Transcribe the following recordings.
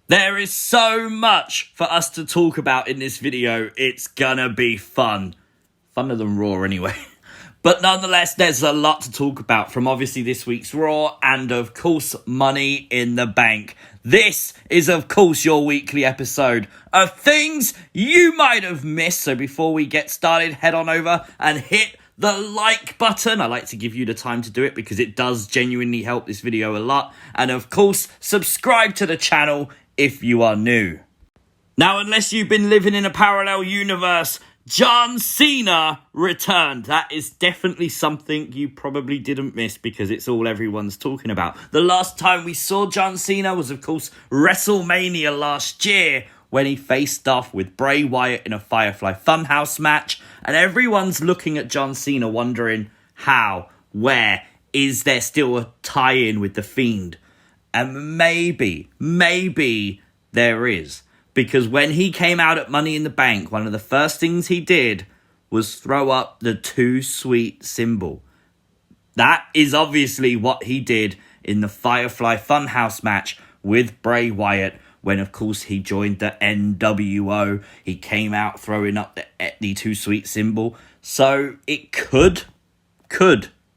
There is so much for us to talk about in this video. It's gonna be fun. Funner than Raw anyway. But nonetheless, there's a lot to talk about from obviously this week's Raw and of course Money in the Bank. This is of course your weekly episode of things you might have missed. So before we get started, head on over and hit the like button. I like to give you the time to do it because it does genuinely help this video a lot. And of course, subscribe to the channel if you are new. Now, unless you've been living in a parallel universe, John Cena returned. That is definitely something you probably didn't miss because it's all everyone's talking about. The last time we saw John Cena was, of course, WrestleMania last year when he faced off with Bray Wyatt in a Firefly Funhouse match. And everyone's looking at John Cena wondering how, where, is there still a tie-in with the Fiend? And maybe there is. Because when he came out at Money in the Bank, one of the first things he did was throw up the Too Sweet symbol. That is obviously what he did in the Firefly Funhouse match with Bray Wyatt when, of course, he joined the NWO. He came out throwing up the Too Sweet symbol. So it could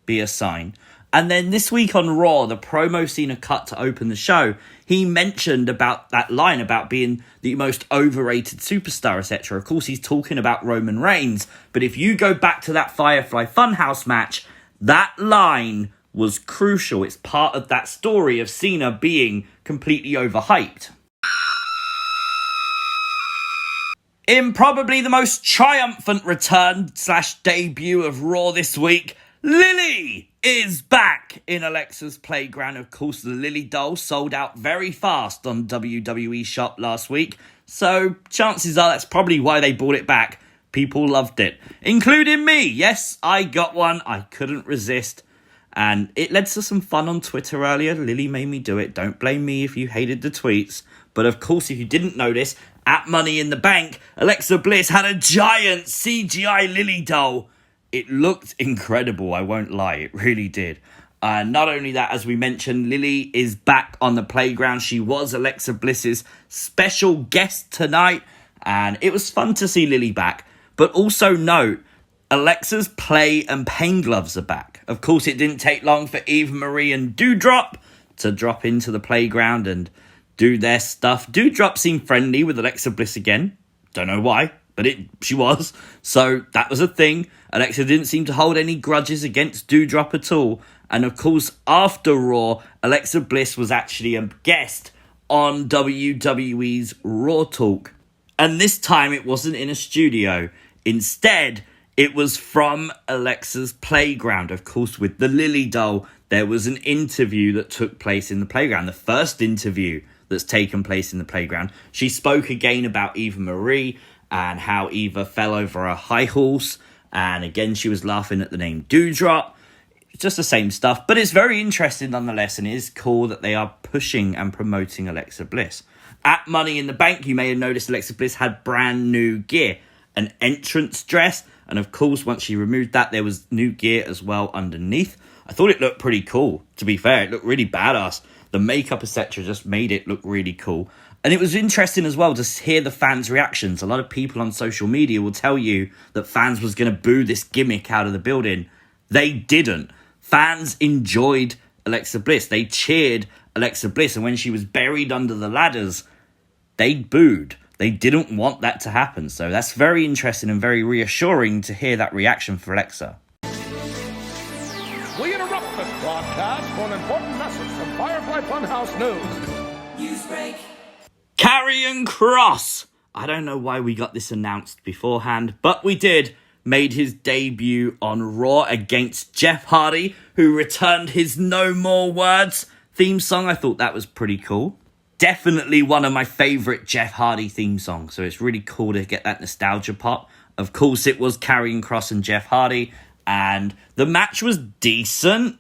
be a sign. And then this week on Raw, the promo Cena cut to open the show, he mentioned about that line about being the most overrated superstar, etc. Of course, he's talking about Roman Reigns. But if you go back to that Firefly Funhouse match, that line was crucial. It's part of that story of Cena being completely overhyped. In probably the most triumphant return / debut of Raw this week, Lilly is back in Alexa's playground. Of course, the Lilly doll sold out very fast on WWE Shop last week. So chances are that's probably why they brought it back. People loved it, including me. Yes, I got one. I couldn't resist. And it led to some fun on Twitter earlier. Lilly made me do it. Don't blame me if you hated the tweets. But of course, if you didn't notice, at Money in the Bank, Alexa Bliss had a giant CGI Lilly doll. It looked incredible, I won't lie, it really did. Not only that, as we mentioned, Lilly is back on the playground. She was Alexa Bliss's special guest tonight, and it was fun to see Lilly back. But also note, Alexa's play and pain gloves are back. Of course, it didn't take long for Eva Marie and Doudrop to drop into the playground and do their stuff. Doudrop seemed friendly with Alexa Bliss again. Don't know why, but she was. So that was a thing. Alexa didn't seem to hold any grudges against Doudrop at all. And of course, after Raw, Alexa Bliss was actually a guest on WWE's Raw Talk. And this time it wasn't in a studio. Instead, it was from Alexa's playground. Of course, with the Lilly doll, there was an interview that took place in the playground. The first interview that's taken place in the playground. She spoke again about Eva Marie and how Eva fell over a high horse. And again, she was laughing at the name Doudrop. It's just the same stuff. But it's very interesting nonetheless. And it is cool that they are pushing and promoting Alexa Bliss. At Money in the Bank, you may have noticed Alexa Bliss had brand new gear. An entrance dress. And of course, once she removed that, there was new gear as well underneath. I thought it looked pretty cool. To be fair, it looked really badass. The makeup, etc. just made it look really cool. And it was interesting as well to hear the fans' reactions. A lot of people on social media will tell you that fans was going to boo this gimmick out of the building. They didn't. Fans enjoyed Alexa Bliss. They cheered Alexa Bliss. And when she was buried under the ladders, they booed. They didn't want that to happen. So that's very interesting and very reassuring to hear that reaction for Alexa. We interrupt this broadcast for an important message from Firefly Funhouse News. Newsbreak. Karrion Kross. I don't know why we got this announced beforehand, but we did. Made his debut on Raw against Jeff Hardy, who returned his No More Words theme song. I thought that was pretty cool. Definitely one of my favourite Jeff Hardy theme songs, so it's really cool to get that nostalgia pop. Of course, it was Karrion Kross and Jeff Hardy, and the match was decent.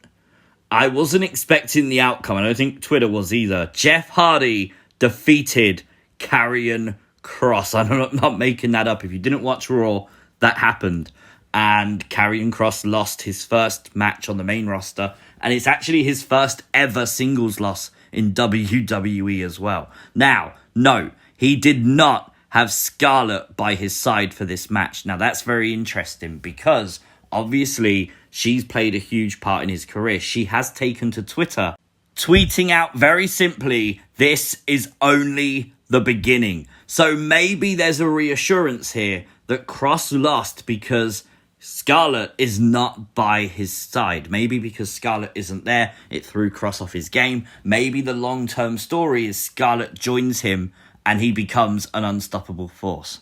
I wasn't expecting the outcome. I don't think Twitter was either. Jeff Hardy defeated Karrion Kross. I'm not making that up. If you didn't watch Raw, that happened. And Karrion Kross lost his first match on the main roster. And it's actually his first ever singles loss in WWE as well. Now, no, he did not have Scarlett by his side for this match. Now, that's very interesting because obviously she's played a huge part in his career. She has taken to Twitter, tweeting out very simply, "This is only the beginning." So maybe there's a reassurance here that Kross lost because Scarlett is not by his side. Maybe because Scarlett isn't there, it threw Kross off his game. Maybe the long-term story is Scarlett joins him and he becomes an unstoppable force.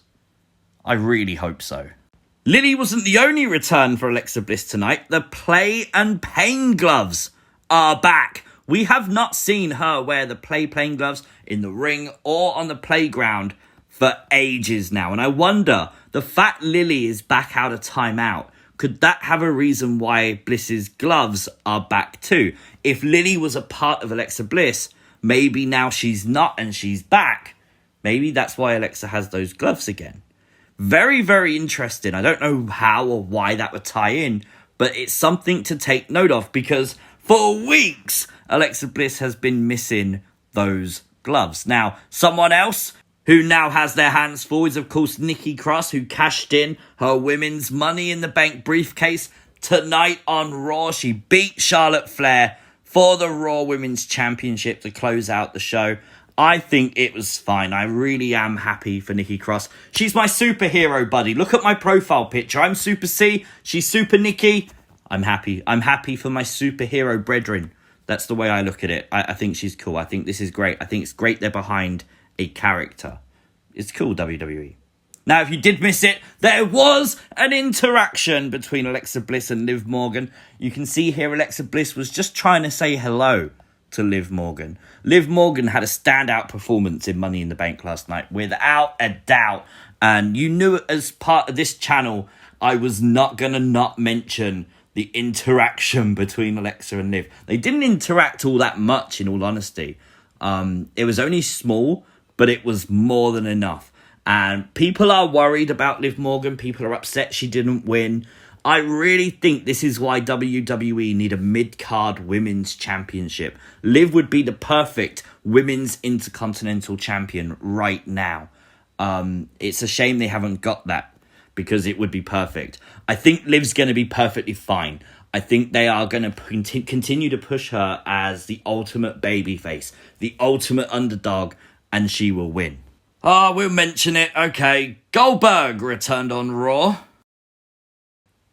I really hope so. Lilly wasn't the only return for Alexa Bliss tonight. The play and pain gloves are back. We have not seen her wear the pain gloves in the ring or on the playground for ages now. And I wonder, the fact Lilly is back out of timeout, could that have a reason why Bliss's gloves are back too? If Lilly was a part of Alexa Bliss, maybe now she's not and she's back. Maybe that's why Alexa has those gloves again. Very, very interesting. I don't know how or why that would tie in, but it's something to take note of because for weeks, Alexa Bliss has been missing those gloves. Now, someone else who now has their hands full is, of course, Nikki Cross, who cashed in her women's Money in the Bank briefcase tonight on Raw. She beat Charlotte Flair for the Raw Women's Championship to close out the show. I think it was fine. I really am happy for Nikki Cross. She's my superhero buddy. Look at my profile picture. I'm Super C. She's Super Nikki. I'm happy. I'm happy for my superhero brethren. That's the way I look at it. I think she's cool. I think this is great. I think it's great they're behind a character. It's cool, WWE. Now, if you did miss it, there was an interaction between Alexa Bliss and Liv Morgan. You can see here Alexa Bliss was just trying to say hello to Liv Morgan. Liv Morgan had a standout performance in Money in the Bank last night, without a doubt. And you knew as part of this channel, I was not going to not mention the interaction between Alexa and Liv. They didn't interact all that much, in all honesty. It was only small, but it was more than enough. And people are worried about Liv Morgan. People are upset she didn't win. I really think this is why WWE need a mid-card women's championship. Liv would be the perfect women's intercontinental champion right now. It's a shame they haven't got that because it would be perfect. I think Liv's going to be perfectly fine. I think they are going to continue to push her as the ultimate babyface, the ultimate underdog, and she will win. Oh, we'll mention it. Okay, Goldberg returned on Raw.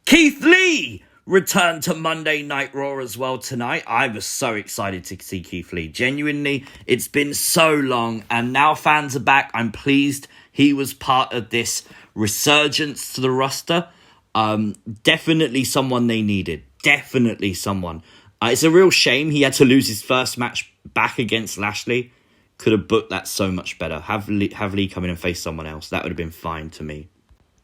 Keith Lee returned to Monday Night Raw as well tonight. I was so excited to see Keith Lee. Genuinely, it's been so long, and now fans are back. I'm pleased he was part of this resurgence to the roster. Definitely someone they needed. Definitely someone. It's a real shame he had to lose his first match back against Lashley. Could have booked that so much better. Have Lee come in and face someone else. That would have been fine to me.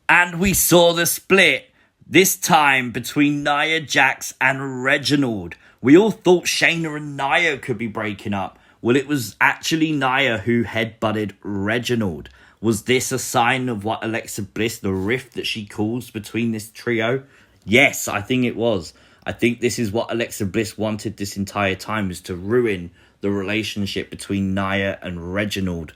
And we saw the split, this time between Nia Jax and Reginald. We all thought Shayna and Nia could be breaking up. Well, it was actually Nia who headbutted Reginald. Was this a sign of what Alexa Bliss, the rift that she caused between this trio? Yes, I think it was. I think this is what Alexa Bliss wanted this entire time, was to ruin the relationship between Nia and Reginald.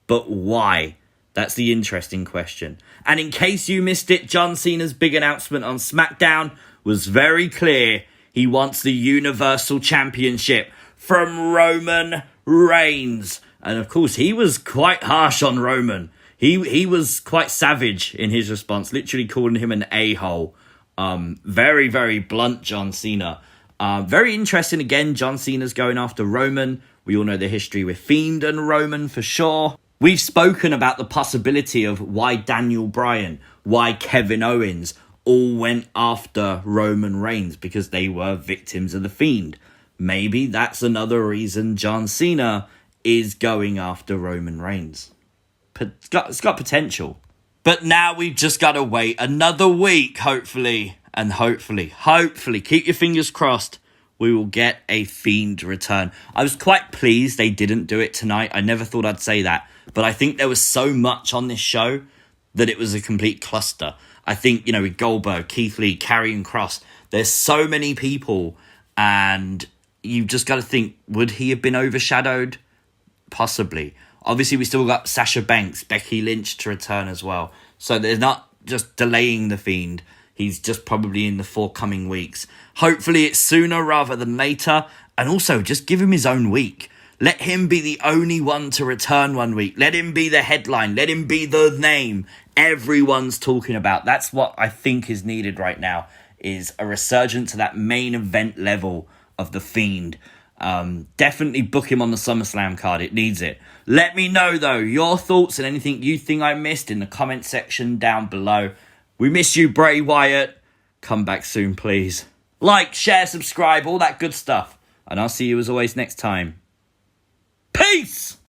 But why? That's the interesting question. And in case you missed it, John Cena's big announcement on SmackDown was very clear. He wants the Universal Championship from Roman Reigns. And of course, he was quite harsh on Roman. He was quite savage in his response, literally calling him an a-hole. Very, very blunt, John Cena. Very interesting, again, John Cena's going after Roman. We all know the history with Fiend and Roman for sure. We've spoken about the possibility of why Daniel Bryan, why Kevin Owens all went after Roman Reigns, because they were victims of the Fiend. Maybe that's another reason John Cena is going after Roman Reigns. It's got potential. But now we've just got to wait another week, hopefully. And hopefully, keep your fingers crossed, we will get a Fiend return. I was quite pleased they didn't do it tonight. I never thought I'd say that. But I think there was so much on this show that it was a complete cluster. I think, with Goldberg, Keith Lee, Karrion Kross, there's so many people. And, you just got to think, would he have been overshadowed? Possibly. Obviously, we still got Sasha Banks, Becky Lynch to return as well. So they're not just delaying the Fiend. He's just probably in the forthcoming weeks. Hopefully it's sooner rather than later. And also, just give him his own week. Let him be the only one to return one week. Let him be the headline. Let him be the name everyone's talking about. That's what I think is needed right now, is a resurgence to that main event level of the Fiend. Definitely book him on the SummerSlam card. It needs it. Let me know, though, your thoughts and anything you think I missed in the comment section down below. We miss you, Bray Wyatt. Come back soon, please. Like, share, subscribe, all that good stuff. And I'll see you as always next time. Peace!